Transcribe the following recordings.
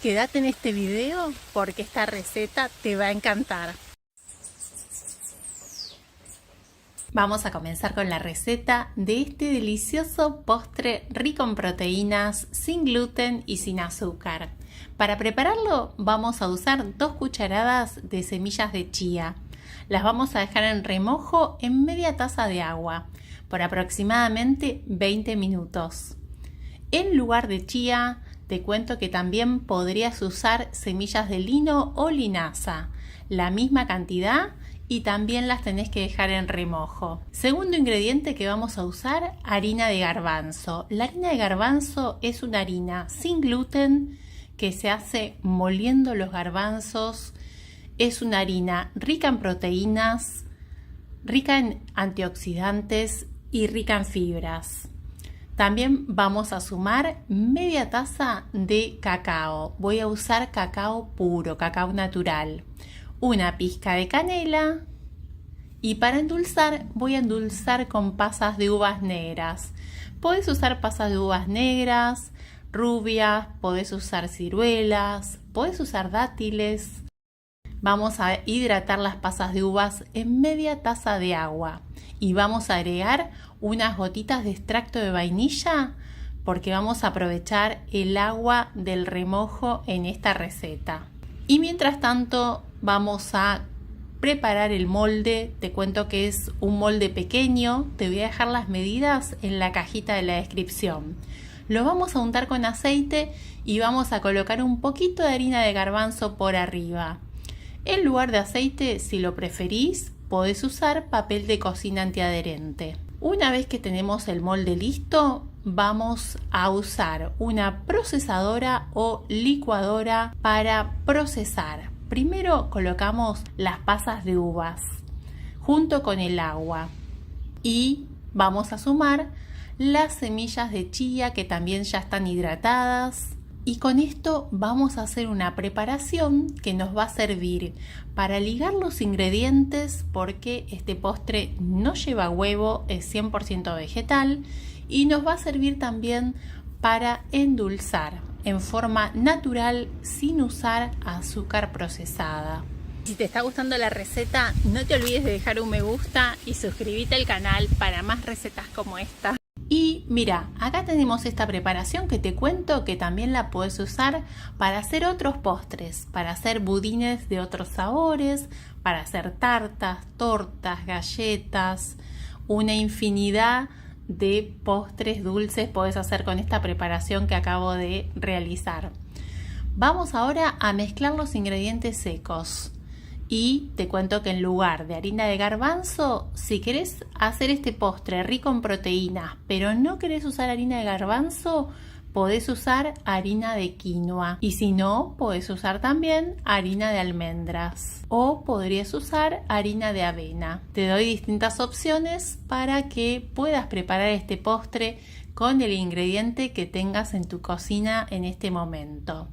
Quédate en este video porque esta receta te va a encantar. Vamos a comenzar con la receta de este delicioso postre rico en proteínas, sin gluten y sin azúcar. Para prepararlo vamos a usar 2 cucharadas de semillas de chía. Las vamos a dejar en remojo en media taza de agua por aproximadamente 20 minutos. En lugar de chía, te cuento que también podrías usar semillas de lino o linaza, la misma cantidad, y también las tenés que dejar en remojo. Segundo ingrediente que vamos a usar, harina de garbanzo. La harina de garbanzo es una harina sin gluten que se hace moliendo los garbanzos. Es una harina rica en proteínas, rica en antioxidantes y rica en fibras. También vamos a sumar media taza de cacao. Voy a usar cacao puro, cacao natural. Una pizca de canela y para endulzar voy a endulzar con pasas de uvas negras. Podés usar pasas de uvas negras, rubias, podés usar ciruelas, podés usar dátiles. Vamos a hidratar las pasas de uvas en media taza de agua y vamos a agregar unas gotitas de extracto de vainilla porque vamos a aprovechar el agua del remojo en esta receta. Y mientras tanto vamos a preparar el molde. Te cuento que es un molde pequeño. Te voy a dejar las medidas en la cajita de la descripción. Lo vamos a untar con aceite y vamos a colocar un poquito de harina de garbanzo por arriba. En lugar de aceite, si lo preferís, podés usar papel de cocina antiadherente. Una vez que tenemos el molde listo, vamos a usar una procesadora o licuadora para procesar. Primero colocamos las pasas de uvas junto con el agua y vamos a sumar las semillas de chía que también ya están hidratadas. Y con esto vamos a hacer una preparación que nos va a servir para ligar los ingredientes porque este postre no lleva huevo, es 100% vegetal y nos va a servir también para endulzar en forma natural sin usar azúcar procesada. Si te está gustando la receta, no te olvides de dejar un me gusta y suscribirte al canal para más recetas como esta. Y mira, acá tenemos esta preparación que te cuento que también la puedes usar para hacer otros postres, para hacer budines de otros sabores, para hacer tartas, tortas, galletas, una infinidad de postres dulces podés hacer con esta preparación que acabo de realizar. Vamos ahora a mezclar los ingredientes secos. Y te cuento que en lugar de harina de garbanzo, si querés hacer este postre rico en proteínas, pero no querés usar harina de garbanzo, podés usar harina de quinoa. Y si no, podés usar también harina de almendras. O podrías usar harina de avena. Te doy distintas opciones para que puedas preparar este postre con el ingrediente que tengas en tu cocina en este momento.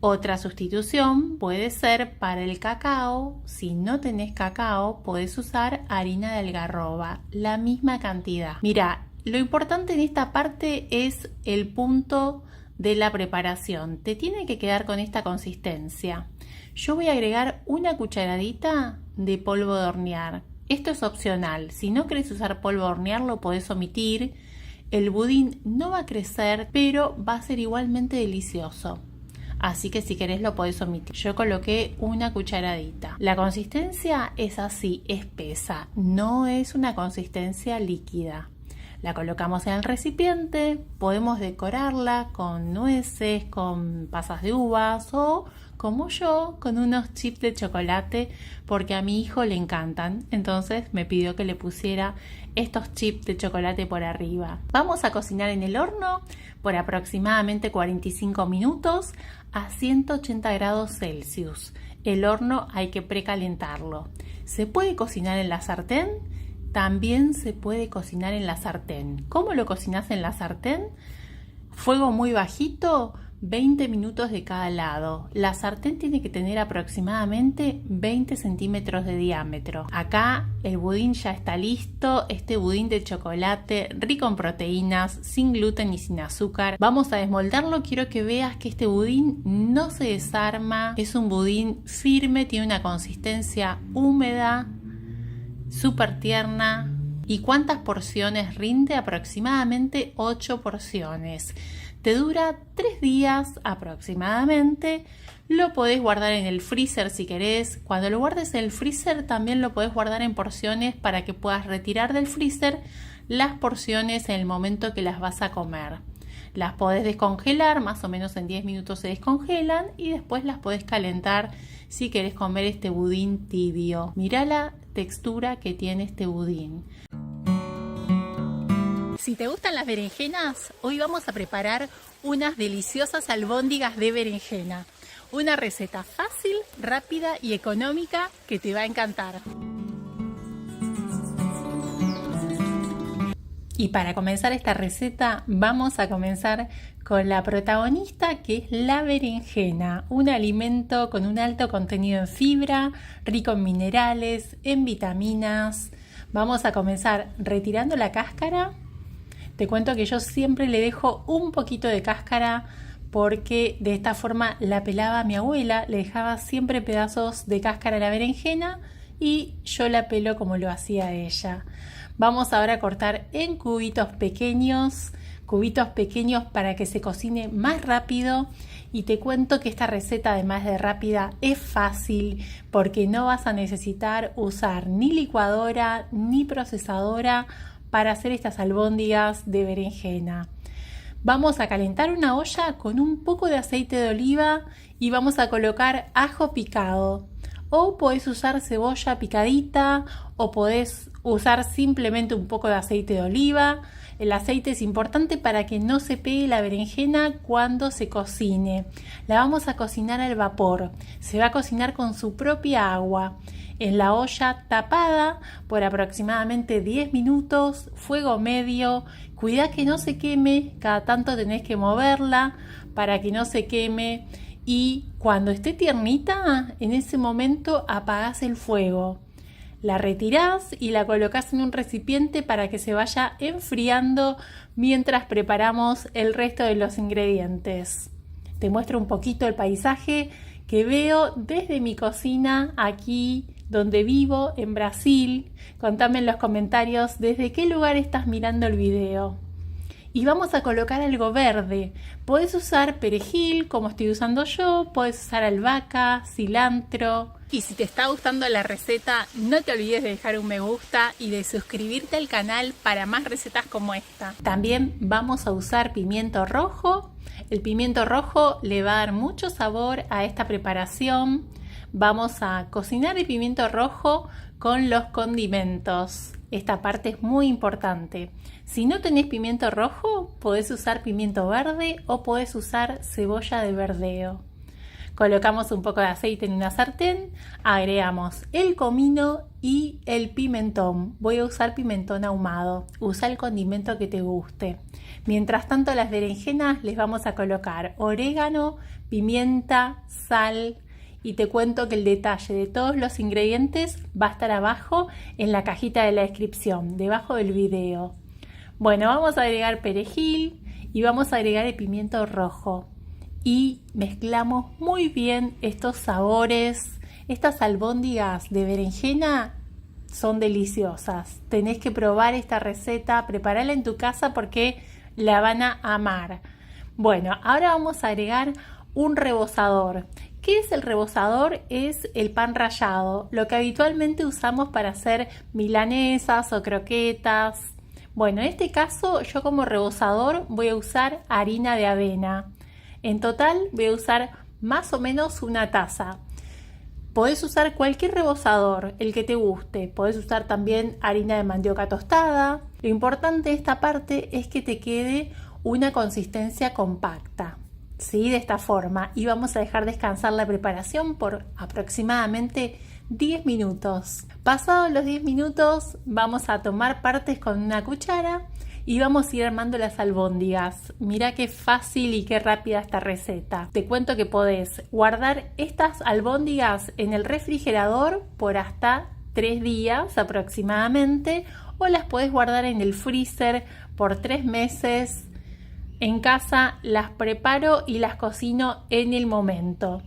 Otra sustitución puede ser para el cacao. Si no tenés cacao, podés usar harina de algarroba, la misma cantidad. Mira, lo importante en esta parte es el punto de la preparación. Te tiene que quedar con esta consistencia. Yo voy a agregar una cucharadita de polvo de hornear. Esto es opcional. Si no querés usar polvo de hornear, lo podés omitir. El budín no va a crecer, pero va a ser igualmente delicioso. Así que si querés lo podés omitir. Yo coloqué una cucharadita. La consistencia es así, espesa. No es una consistencia líquida. La colocamos en el recipiente. Podemos decorarla con nueces, con pasas de uvas o, como yo, con unos chips de chocolate porque a mi hijo le encantan. Entonces me pidió que le pusiera estos chips de chocolate por arriba. Vamos a cocinar en el horno por aproximadamente 45 minutos a 180 grados Celsius. El horno hay que precalentarlo. ¿Se puede cocinar en la sartén? También se puede cocinar en la sartén. ¿Cómo lo cocinas en la sartén? Fuego muy bajito 20 minutos de cada lado. La sartén tiene que tener aproximadamente 20 centímetros de diámetro. Acá el budín ya está listo, este budín de chocolate rico en proteínas, sin gluten y sin azúcar. Vamos a desmoldarlo, quiero que veas que este budín no se desarma, es un budín firme, tiene una consistencia húmeda, súper tierna. ¿Y cuántas porciones rinde? Aproximadamente 8 porciones. Te dura 3 días aproximadamente. Lo podés guardar en el freezer si querés. Cuando lo guardes en el freezer también lo podés guardar en porciones para que puedas retirar del freezer las porciones en el momento que las vas a comer. Las podés descongelar, más o menos en 10 minutos se descongelan y después las podés calentar si querés comer este budín tibio. Mirá la textura que tiene este budín. Si te gustan las berenjenas, hoy vamos a preparar unas deliciosas albóndigas de berenjena. Una receta fácil, rápida y económica que te va a encantar. Y para comenzar esta receta vamos a comenzar con la protagonista, que es la berenjena, un alimento con un alto contenido en fibra, rico en minerales, en vitaminas. Vamos a comenzar retirando la cáscara. Te cuento que yo siempre le dejo un poquito de cáscara porque de esta forma la pelaba mi abuela, le dejaba siempre pedazos de cáscara a la berenjena y yo la pelo como lo hacía ella. Vamos ahora a cortar en cubitos pequeños para que se cocine más rápido. Y te cuento que esta receta, además de rápida, es fácil porque no vas a necesitar usar ni licuadora ni procesadora para hacer estas albóndigas de berenjena. Vamos a calentar una olla con un poco de aceite de oliva y vamos a colocar ajo picado. O podés usar cebolla picadita o podés usar simplemente un poco de aceite de oliva. El aceite es importante para que no se pegue la berenjena cuando se cocine. La vamos a cocinar al vapor. Se va a cocinar con su propia agua. En la olla tapada por aproximadamente 10 minutos, fuego medio. Cuidá que no se queme, cada tanto tenés que moverla para que no se queme. Y cuando esté tiernita, en ese momento apagás el fuego. La retirás y la colocás en un recipiente para que se vaya enfriando mientras preparamos el resto de los ingredientes. Te muestro un poquito el paisaje que veo desde mi cocina aquí donde vivo, en Brasil. Contame en los comentarios desde qué lugar estás mirando el video. Y vamos a colocar algo verde. Podés usar perejil, como estoy usando yo, podés usar albahaca, cilantro. Y si te está gustando la receta, no te olvides de dejar un me gusta y de suscribirte al canal para más recetas como esta. También vamos a usar pimiento rojo. El pimiento rojo le va a dar mucho sabor a esta preparación. Vamos a cocinar el pimiento rojo con los condimentos. Esta parte es muy importante. Si no tenés pimiento rojo, podés usar pimiento verde o podés usar cebolla de verdeo. Colocamos un poco de aceite en una sartén, agregamos el comino y el pimentón. Voy a usar pimentón ahumado. Usa el condimento que te guste. Mientras tanto, a las berenjenas les vamos a colocar orégano, pimienta, sal. Y te cuento que el detalle de todos los ingredientes va a estar abajo en la cajita de la descripción, debajo del video. Bueno, vamos a agregar perejil y vamos a agregar el pimiento rojo. Y mezclamos muy bien estos sabores. Estas albóndigas de berenjena son deliciosas. Tenés que probar esta receta, prepararla en tu casa porque la van a amar. Bueno, ahora vamos a agregar un rebozador. ¿Qué es el rebozador? Es el pan rallado, lo que habitualmente usamos para hacer milanesas o croquetas. Bueno, en este caso yo como rebozador voy a usar harina de avena. En total voy a usar más o menos una taza. Podés usar cualquier rebozador, el que te guste. Podés usar también harina de mandioca tostada. Lo importante de esta parte es que te quede una consistencia compacta. ¿Sí? De esta forma. Y vamos a dejar descansar la preparación por aproximadamente 10 minutos. Pasados los 10 minutos vamos a tomar partes con una cuchara y vamos a ir armando las albóndigas. Mira qué fácil y qué rápida esta receta. Te cuento que podés guardar estas albóndigas en el refrigerador por hasta 3 días aproximadamente, o las podés guardar en el freezer por 3 meses. En casa las preparo y las cocino en el momento.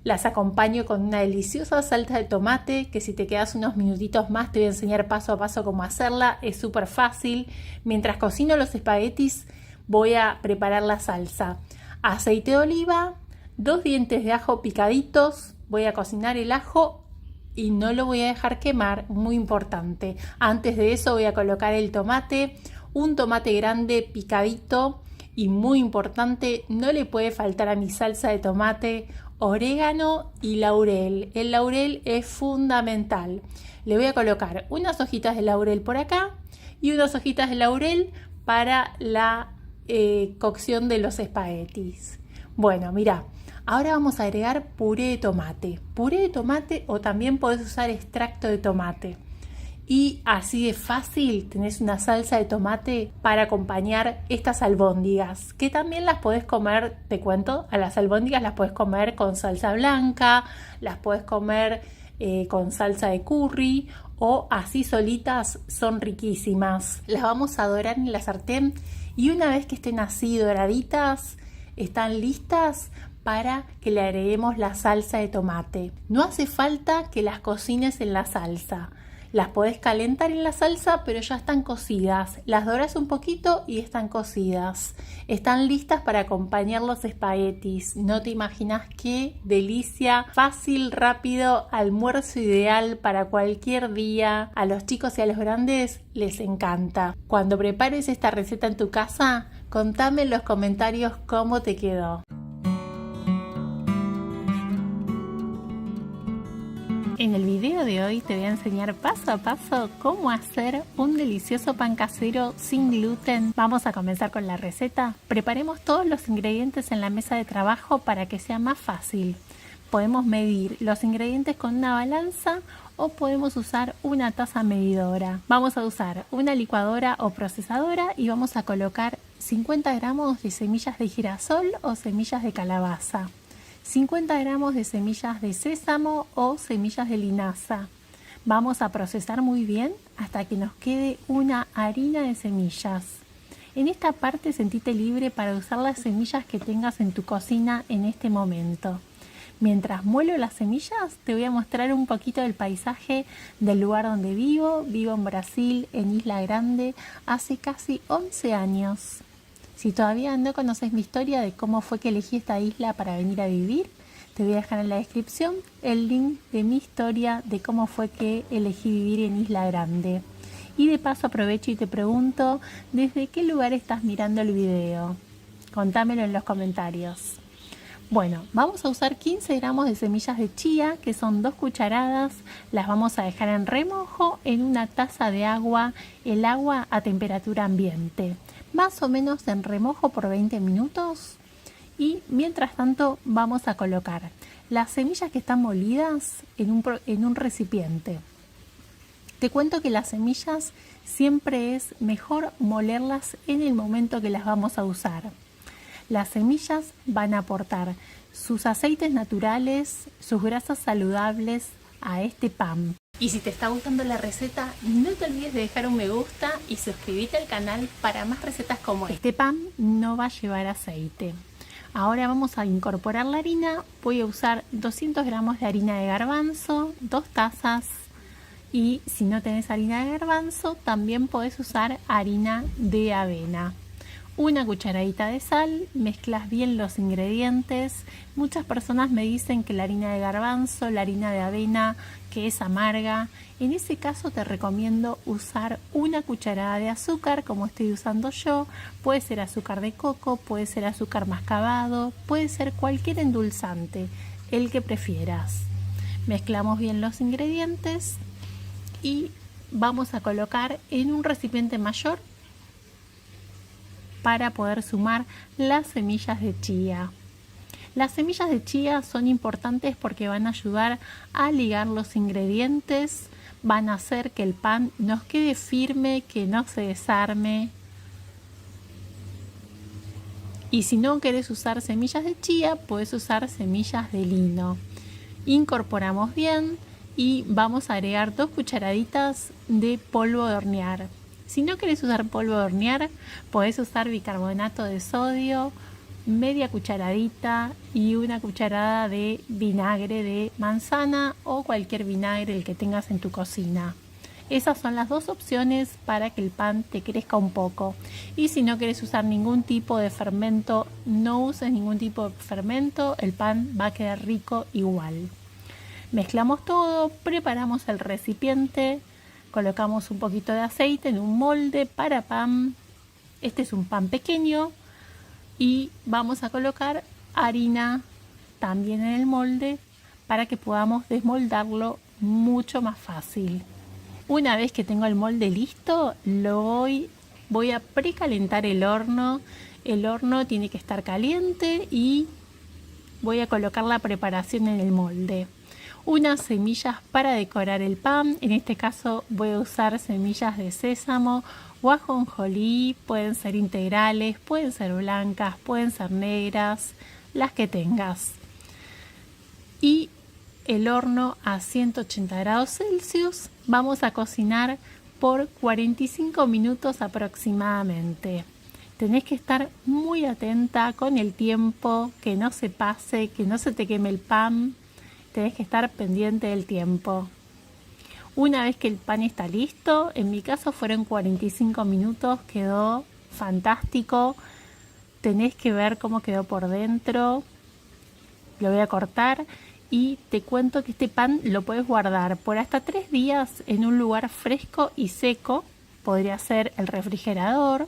Las acompaño con una deliciosa salsa de tomate, que si te quedas unos minutitos más te voy a enseñar paso a paso cómo hacerla. Es súper fácil. Mientras cocino los espaguetis voy a preparar la salsa. Aceite de oliva, 2 dientes de ajo picaditos. Voy a cocinar el ajo y no lo voy a dejar quemar, muy importante. Antes de eso voy a colocar el tomate, un tomate grande picadito. Y muy importante, no le puede faltar a mi salsa de tomate orégano y laurel. El laurel es fundamental. Le voy a colocar unas hojitas de laurel por acá y unas hojitas de laurel para la cocción de los espaguetis. Bueno, mira, ahora vamos a agregar puré de tomate. Puré de tomate, o también podés usar extracto de tomate. Y así de fácil tenés una salsa de tomate para acompañar estas albóndigas, que también las podés comer, te cuento, a las albóndigas las podés comer con salsa blanca, las podés comer con salsa de curry, o así solitas, son riquísimas. Las vamos a dorar en la sartén y una vez que estén así doraditas, están listas para que le agreguemos la salsa de tomate. No hace falta que las cocines en la salsa. Las podés calentar en la salsa, pero ya están cocidas. Las dorás un poquito y están cocidas. Están listas para acompañar los espaguetis. No te imaginas qué delicia. Fácil, rápido, almuerzo ideal para cualquier día. A los chicos y a los grandes les encanta. Cuando prepares esta receta en tu casa, contame en los comentarios cómo te quedó. En el video de hoy te voy a enseñar paso a paso cómo hacer un delicioso pan casero sin gluten. Vamos a comenzar con la receta. Preparemos todos los ingredientes en la mesa de trabajo para que sea más fácil. Podemos medir los ingredientes con una balanza o podemos usar una taza medidora. Vamos a usar una licuadora o procesadora y vamos a colocar 50 gramos de semillas de girasol o semillas de calabaza. 50 gramos de semillas de sésamo o semillas de linaza. Vamos a procesar muy bien hasta que nos quede una harina de semillas. En esta parte sentite libre para usar las semillas que tengas en tu cocina en este momento. Mientras muelo las semillas, te voy a mostrar un poquito del paisaje del lugar donde vivo. Vivo en Brasil, en Isla Grande, hace casi 11 años. Si todavía no conoces mi historia de cómo fue que elegí esta isla para venir a vivir, te voy a dejar en la descripción el link de mi historia de cómo fue que elegí vivir en Isla Grande. Y de paso aprovecho y te pregunto, ¿desde qué lugar estás mirando el video? Contámelo en los comentarios. Bueno, vamos a usar 15 gramos de semillas de chía, que son 2 cucharadas. Las vamos a dejar en remojo en una taza de agua, el agua a temperatura ambiente. Más o menos en remojo por 20 minutos. Y mientras tanto vamos a colocar las semillas que están molidas en un recipiente. Te cuento que las semillas siempre es mejor molerlas en el momento que las vamos a usar. Las semillas van a aportar sus aceites naturales, sus grasas saludables a este pan. Y si te está gustando la receta, no te olvides de dejar un me gusta y suscribirte al canal para más recetas como esta. Este pan no va a llevar aceite. Ahora vamos a incorporar la harina. Voy a usar 200 gramos de harina de garbanzo, 2 tazas. Y si no tenés harina de garbanzo, también podés usar harina de avena. Una cucharadita de sal, mezclas bien los ingredientes. Muchas personas me dicen que la harina de garbanzo, la harina de avena, que es amarga. En ese caso te recomiendo usar una cucharada de azúcar, como estoy usando yo. Puede ser azúcar de coco, puede ser azúcar mascabado, puede ser cualquier endulzante, el que prefieras. Mezclamos bien los ingredientes y vamos a colocar en un recipiente mayor para poder sumar las semillas de chía. Las semillas de chía son importantes porque van a ayudar a ligar los ingredientes, van a hacer que el pan nos quede firme, que no se desarme. Y si no querés usar semillas de chía, puedes usar semillas de lino. Incorporamos bien y vamos a agregar 2 cucharaditas de polvo de hornear. Si no querés usar polvo de hornear, podés usar bicarbonato de sodio, media cucharadita y 1 cucharada de vinagre de manzana o cualquier vinagre el que tengas en tu cocina. Esas son las 2 opciones para que el pan te crezca un poco. Y si no quieres usar ningún tipo de fermento, no uses ningún tipo de fermento, el pan va a quedar rico igual. Mezclamos todo, preparamos el recipiente, colocamos un poquito de aceite en un molde para pan. Este es un pan pequeño y vamos a colocar harina también en el molde para que podamos desmoldarlo mucho más fácil. Una vez que tengo el molde listo, voy a precalentar el horno. El horno tiene que estar caliente y voy a colocar la preparación en el molde. Unas semillas para decorar el pan, en este caso voy a usar semillas de sésamo o ajonjolí, pueden ser integrales, pueden ser blancas, pueden ser negras, las que tengas. Y el horno a 180 grados Celsius vamos a cocinar por 45 minutos aproximadamente. Tenés que estar muy atenta con el tiempo, que no se pase, que no se te queme el pan. Tenés que estar pendiente del tiempo. Una vez que el pan está listo, en mi caso fueron 45 minutos, quedó fantástico. Tenés que ver cómo quedó por dentro. Lo voy a cortar y te cuento que este pan lo puedes guardar por hasta 3 días en un lugar fresco y seco. Podría ser el refrigerador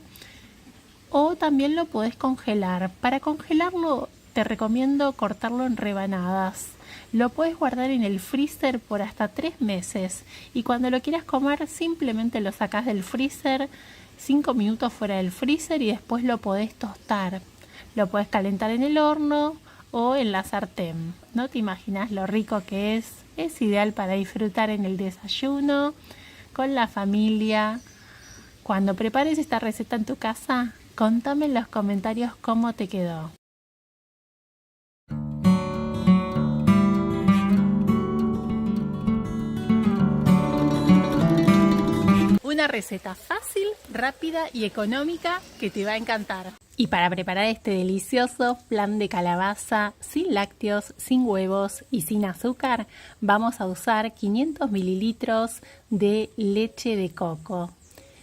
o también lo podés congelar. Para congelarlo te recomiendo cortarlo en rebanadas. Lo puedes guardar en el freezer por hasta 3 meses y cuando lo quieras comer simplemente lo sacás del freezer, 5 minutos fuera del freezer y después lo podés tostar. Lo podés calentar en el horno o en la sartén. No te imaginas lo rico que es. Es ideal para disfrutar en el desayuno, con la familia. Cuando prepares esta receta en tu casa, contame en los comentarios cómo te quedó. Una receta fácil, rápida y económica que te va a encantar. Y para preparar este delicioso flan de calabaza sin lácteos, sin huevos y sin azúcar, vamos a usar 500 mililitros de leche de coco.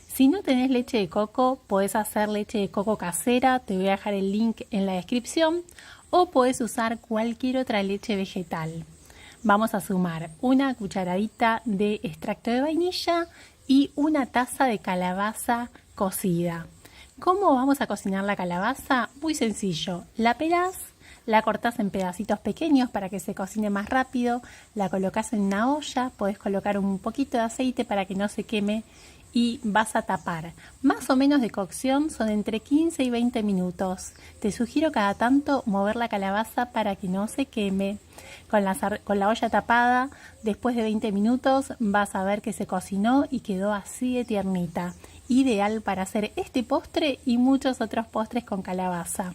Si no tenés leche de coco, podés hacer leche de coco casera, te voy a dejar el link en la descripción, o podés usar cualquier otra leche vegetal. Vamos a sumar 1 cucharadita de extracto de vainilla y 1 taza de calabaza cocida. ¿Cómo vamos a cocinar la calabaza? Muy sencillo. La pelás, la cortás en pedacitos pequeños para que se cocine más rápido, la colocas en una olla, podés colocar un poquito de aceite para que no se queme y vas a tapar. Más o menos de cocción son entre 15 y 20 minutos. Te sugiero cada tanto mover la calabaza para que no se queme. Con la olla tapada, después de 20 minutos vas a ver que se cocinó y quedó así de tiernita. Ideal para hacer este postre y muchos otros postres con calabaza.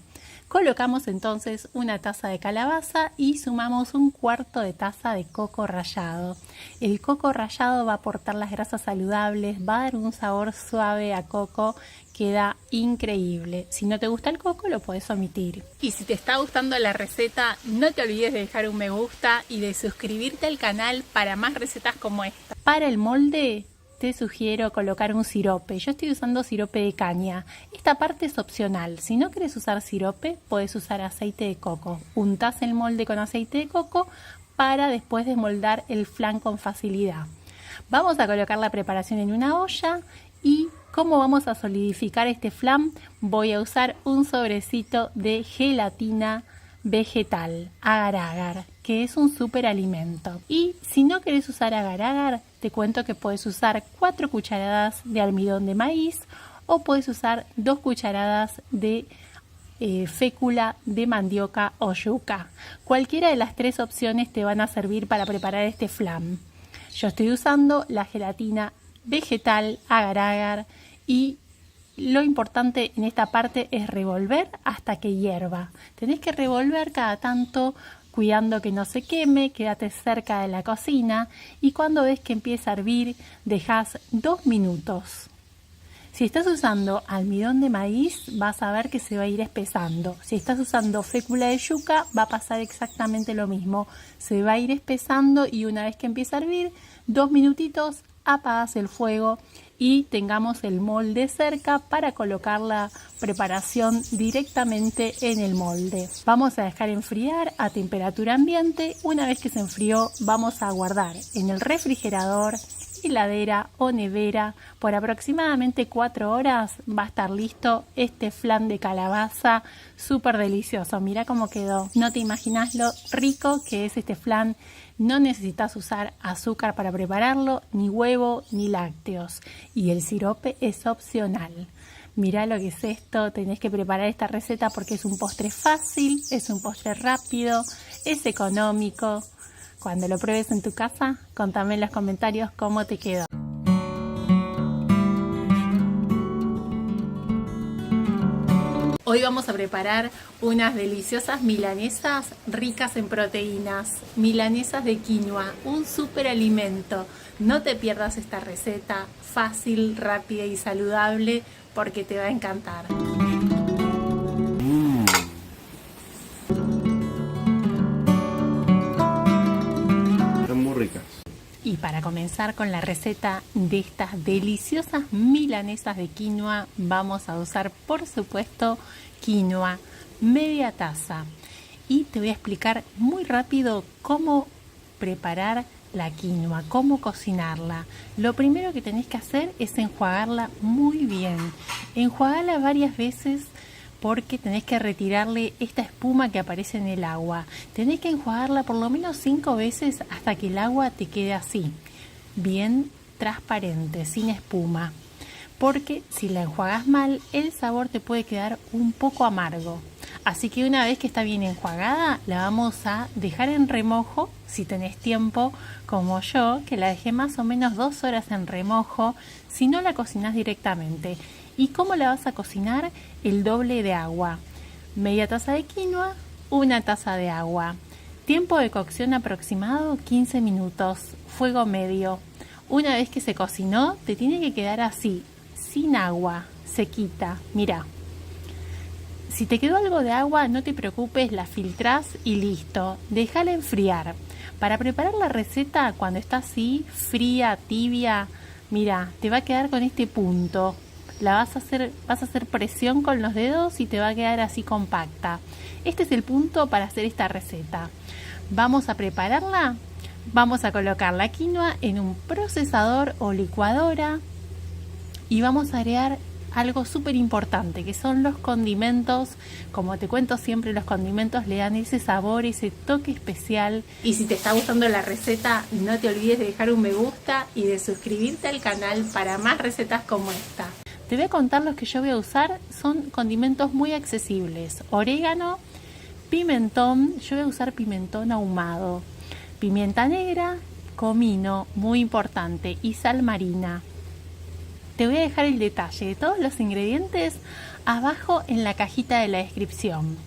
Colocamos entonces 1 taza de calabaza y sumamos 1/4 de taza de coco rallado. El coco rallado va a aportar las grasas saludables, va a dar un sabor suave a coco, queda increíble. Si no te gusta el coco lo puedes omitir. Y si te está gustando la receta, no te olvides de dejar un me gusta y de suscribirte al canal para más recetas como esta. Para el molde te sugiero colocar un sirope. Yo estoy usando sirope de caña. Esta parte es opcional. Si no quieres usar sirope, puedes usar aceite de coco. Untás el molde con aceite de coco para después desmoldar el flan con facilidad. Vamos a colocar la preparación en una olla y ¿cómo vamos a solidificar este flan? Voy a usar un sobrecito de gelatina vegetal, agar-agar, que es un superalimento. Y si no querés usar agar-agar, te cuento que puedes usar 4 cucharadas de almidón de maíz o puedes usar 2 cucharadas de fécula de mandioca o yuca. Cualquiera de las 3 opciones te van a servir para preparar este flan. Yo estoy usando la gelatina vegetal agar-agar y lo importante en esta parte es revolver hasta que hierva. Tenés que revolver cada tanto, cuidando que no se queme, quédate cerca de la cocina y cuando ves que empieza a hervir, dejás 2 minutos. Si estás usando almidón de maíz, vas a ver que se va a ir espesando. Si estás usando fécula de yuca, va a pasar exactamente lo mismo. Se va a ir espesando y una vez que empieza a hervir, 2 minutitos, apagas el fuego y tengamos el molde cerca para colocar la preparación directamente en el molde. Vamos a dejar enfriar a temperatura ambiente. Una vez que se enfrió, vamos a guardar en el refrigerador, heladera o nevera por aproximadamente 4 horas. Va a estar listo este flan de calabaza súper delicioso. Mira cómo quedó. No te imaginas lo rico que es este flan. No necesitas usar azúcar para prepararlo, ni huevo, ni lácteos. Y el sirope es opcional. Mirá lo que es esto. Tenés que preparar esta receta porque es un postre fácil, es un postre rápido, es económico. Cuando lo pruebes en tu casa, contame en los comentarios cómo te quedó. Hoy vamos a preparar unas deliciosas milanesas ricas en proteínas, milanesas de quinoa, un súper alimento. No te pierdas esta receta fácil, rápida y saludable porque te va a encantar. Están muy ricas. Y para comenzar con la receta de estas deliciosas milanesas de quinoa, vamos a usar, por supuesto, quinoa, media taza. Y te voy a explicar muy rápido cómo preparar la quinoa, cómo cocinarla. Lo primero que tenés que hacer es enjuagarla muy bien. Enjuagarla varias veces porque tenés que retirarle esta espuma que aparece en el agua. Tenés que enjuagarla por lo menos 5 veces hasta que el agua te quede así, bien transparente, sin espuma. Porque si la enjuagas mal, el sabor te puede quedar un poco amargo. Así que una vez que está bien enjuagada, la vamos a dejar en remojo, si tenés tiempo, como yo, que la dejé más o menos 2 horas en remojo, si no la cocinás directamente. ¿Y cómo la vas a cocinar? El doble de agua. Media taza de quinoa, 1 taza de agua. Tiempo de cocción aproximado 15 minutos, fuego medio. Una vez que se cocinó, te tiene que quedar así, sin agua, sequita. Mira. Si te quedó algo de agua, no te preocupes, la filtrás y listo. Déjala enfriar. Para preparar la receta, cuando está así, fría, tibia, mira, te va a quedar con este punto. Vas a hacer presión con los dedos y te va a quedar así compacta. Este es el punto para hacer esta receta. Vamos a prepararla. Vamos a colocar la quinoa en un procesador o licuadora y vamos a agregar algo súper importante, que son los condimentos. Como te cuento siempre, los condimentos le dan ese sabor, ese toque especial. Y si te está gustando la receta, no te olvides de dejar un me gusta y de suscribirte al canal para más recetas como esta. Te voy a contar los que yo voy a usar, son condimentos muy accesibles. Orégano, pimentón, yo voy a usar pimentón ahumado, pimienta negra, comino, muy importante, y sal marina. Te voy a dejar el detalle de todos los ingredientes abajo en la cajita de la descripción.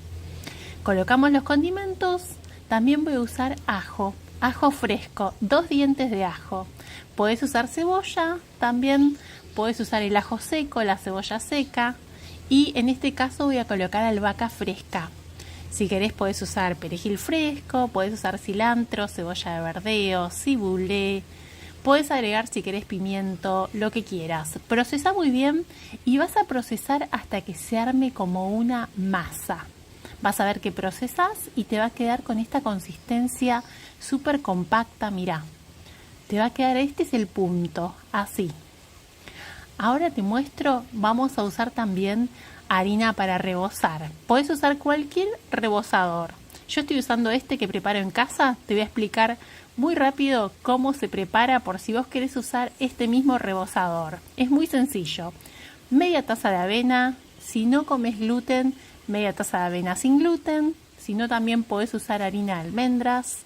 Colocamos los condimentos. También voy a usar ajo fresco, 2 dientes de ajo. Podés usar cebolla, también podés usar el ajo seco, la cebolla seca. Y en este caso voy a colocar albahaca fresca. Si querés podés usar perejil fresco, podés usar cilantro, cebolla de verdeo, cibulé. Podés agregar si querés pimiento, lo que quieras. Procesá muy bien y vas a procesar hasta que se arme como una masa. Vas a ver que procesás y te va a quedar con esta consistencia súper compacta. Mirá, te va a quedar, este es el punto, así. Ahora te muestro, vamos a usar también harina para rebozar. Podés usar cualquier rebozador. Yo estoy usando este que preparo en casa. Te voy a explicar muy rápido cómo se prepara por si vos querés usar este mismo rebozador. Es muy sencillo. Media taza de avena. Si no comes gluten, media taza de avena sin gluten. Si no, también podés usar harina de almendras.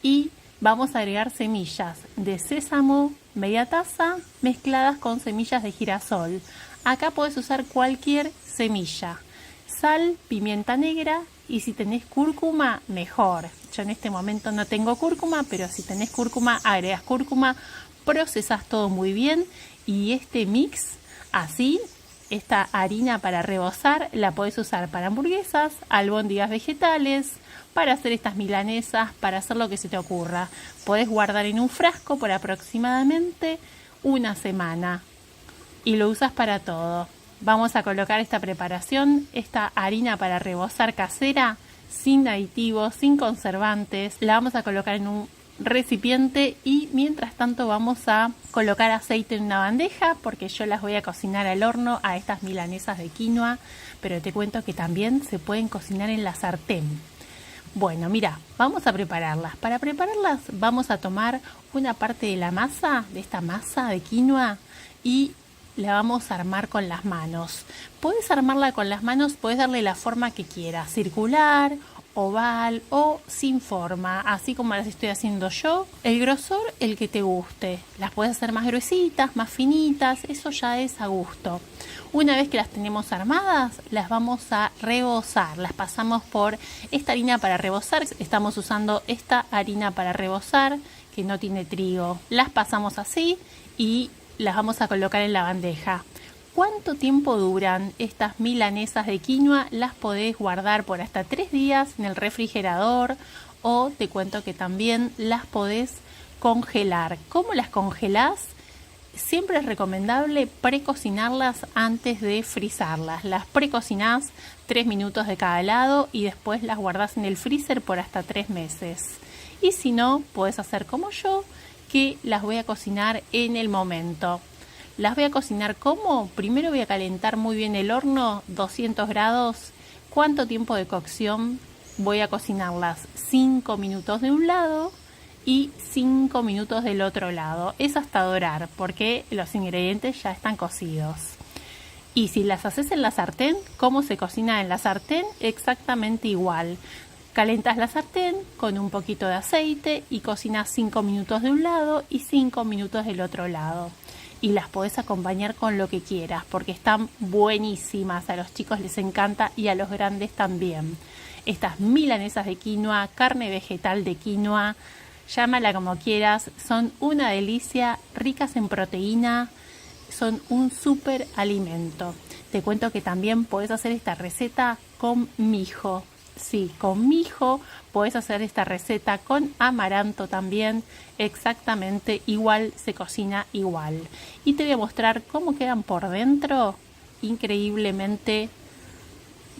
Y vamos a agregar semillas de sésamo, media taza, mezcladas con semillas de girasol. Acá podés usar cualquier semilla, sal, pimienta negra y si tenés cúrcuma, mejor. Yo en este momento no tengo cúrcuma, pero si tenés cúrcuma, agregas cúrcuma, procesás todo muy bien y este mix, así, esta harina para rebozar, la podés usar para hamburguesas, albóndigas vegetales, para hacer estas milanesas, para hacer lo que se te ocurra. Podés guardar en un frasco por aproximadamente una semana y lo usas para todo. Vamos a colocar esta preparación, esta harina para rebozar casera, sin aditivos, sin conservantes. La vamos a colocar en un recipiente y mientras tanto vamos a colocar aceite en una bandeja porque yo las voy a cocinar al horno a estas milanesas de quinoa, pero te cuento que también se pueden cocinar en la sartén. Bueno, mira, vamos a prepararlas. Para prepararlas vamos a tomar una parte de la masa, de esta masa de quinoa y la vamos a armar con las manos. Puedes armarla con las manos, puedes darle la forma que quieras, circular, oval o sin forma, así como las estoy haciendo yo. El grosor, el que te guste. Las puedes hacer más gruesitas, más finitas, eso ya es a gusto. Una vez que las tenemos armadas, las vamos a rebozar. Las pasamos por esta harina para rebozar. Estamos usando esta harina para rebozar, que no tiene trigo. Las pasamos así y las vamos a colocar en la bandeja. ¿Cuánto tiempo duran estas milanesas de quinoa? Las podés guardar por hasta 3 días en el refrigerador o te cuento que también las podés congelar. ¿Cómo las congelás? Siempre es recomendable precocinarlas antes de frizarlas. Las precocinás 3 minutos de cada lado y después las guardás en el freezer por hasta 3 meses. Y si no, podés hacer como yo, que las voy a cocinar en el momento. Las voy a cocinar como, primero voy a calentar muy bien el horno, 200 grados. ¿Cuánto tiempo de cocción? Voy a cocinarlas 5 minutos de un lado y 5 minutos del otro lado. Es hasta dorar porque los ingredientes ya están cocidos. Y si las haces en la sartén, ¿cómo se cocina en la sartén? Exactamente igual. Calentas la sartén con un poquito de aceite y cocinas 5 minutos de un lado y 5 minutos del otro lado. Y las podés acompañar con lo que quieras porque están buenísimas. A los chicos les encanta y a los grandes también. Estas milanesas de quinoa, carne vegetal de quinoa, llámala como quieras, son una delicia, ricas en proteína, son un súper alimento. Te cuento que también podés hacer esta receta con mijo. Sí, con mijo podés hacer esta receta, con amaranto también, exactamente igual, se cocina igual. Y te voy a mostrar cómo quedan por dentro, increíblemente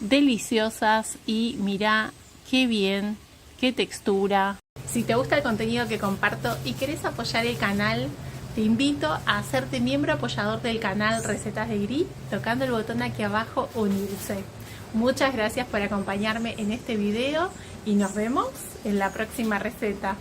deliciosas y mira qué bien, qué textura. Si te gusta el contenido que comparto y querés apoyar el canal, te invito a hacerte miembro apoyador del canal Recetas de Gris, tocando el botón aquí abajo, unirse. Muchas gracias por acompañarme en este video y nos vemos en la próxima receta.